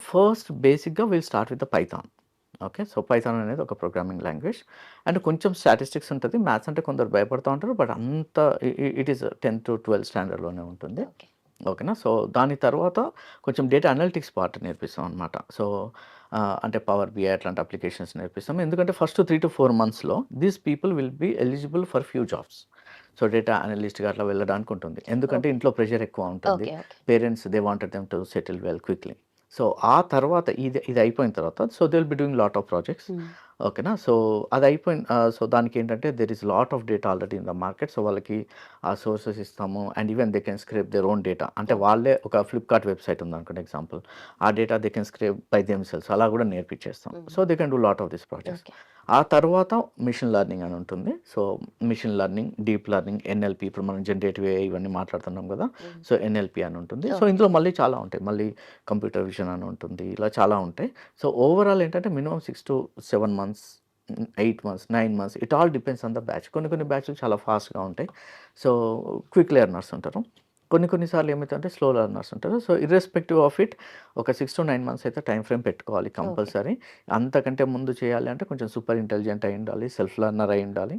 First బేసిక్‌గా will start with the Python. Okay. So, Python అనేది ఒక ప్రోగ్రామింగ్ లాంగ్వేజ్. అండ్ కొంచెం స్టాటిస్టిక్స్ ఉంటది. మ్యాథ్స్ అంటే కొందరు భయపడతా ఉంటారు. బట్ అంత ఇట్ ఈస్ 10-12 స్టాండర్డ్‌లోనే ఉంటుంది. ఓకే. ఓకేనా. సో, దాని తర్వాత కొంచెం డేటా అనలిటిక్స్ పార్ట్ నేర్పిస్తాం అనమాట. సో, అంటే పవర్ బిఐ అట్లాంటి అప్లికేషన్స్ నేర్పిస్తాం. ఎందుకంటే ఫస్ట్ 3-4 మంత్స్‌లో these people will be eligible for few jobs. So, data అనలిస్ట్‌గా అట్లా వెళ్ళడానికి ఉంటుంది. ఎందుకంటే ఓకే. ఇంట్లో ప్రెషర్ ఎక్కువ ఉంటుంది. Okay. Okay. Parents they wanted them to settle well quickly. So, ఆ తర్వాత ఇది అయిపోయిన తర్వాత so, they will be doing lot of projects. Hmm. ఓకేనా. సో, సో, దానికేంటంటే there is lot of data already in the market. So, వాళ్ళకి ఆ sources ఇస్తాము. And even they can స్క్రేప్ their own data. అంటే ఓకే. వాళ్ళే ఒక ఫ్లిప్‌కార్ట్ వెబ్‌సైట్ ఉందనుకోండి example. ఆ data they can స్క్రేప్ by themselves అలా కూడా నేర్పించేస్తాం. హ్మ్. So, they can do lot of these projects. Okay. ఆ తర్వాత మెషిన్ లెర్నింగ్ అని ఉంటుంది. So, machine learning, deep learning, NLP ఇప్పుడు మనం జనరేటివ్ ఏఐ ఇవన్నీ మాట్లాడుతున్నాం కదా! హ్మ్. సో, ఎన్ఎల్‌పి అని ఉంటుంది. So, okay. ఇందులో మళ్ళీ చాలా ఉంటాయి. మళ్ళీ కంప్యూటర్ విజన్ అని ఉంటుంది. ఇలా చాలా ఉంటాయి. సో, ఓవరాల్ ఏంటంటే minimum 6-7 months, 8 months, 9 months it all depends on the batch. కొన్ని బ్యాచ్‌లు చాలా ఫాస్ట్‌గా ఉంటాయి. సో, క్విక్ లెర్నర్స్ ఉంటారు. కొన్ని సార్లు ఏమైతదంటే స్లో లెర్నర్స్ ఉంటారు. సో, ఇర్రెస్పెక్టివ్ ఆఫ్ ఇట్ ఒక 6-9 మంత్స్ అయితే టైమ్ ఫ్రేమ్ పెట్టుకోవాలి ఓకే. కంపల్సరీ. అంతకంటే ముందు చేయాలి అంటే కొంచెం సూపర్ ఇంటెలిజెంట్ అయ్యుండాలి. Self learner అయ్యుండాలి.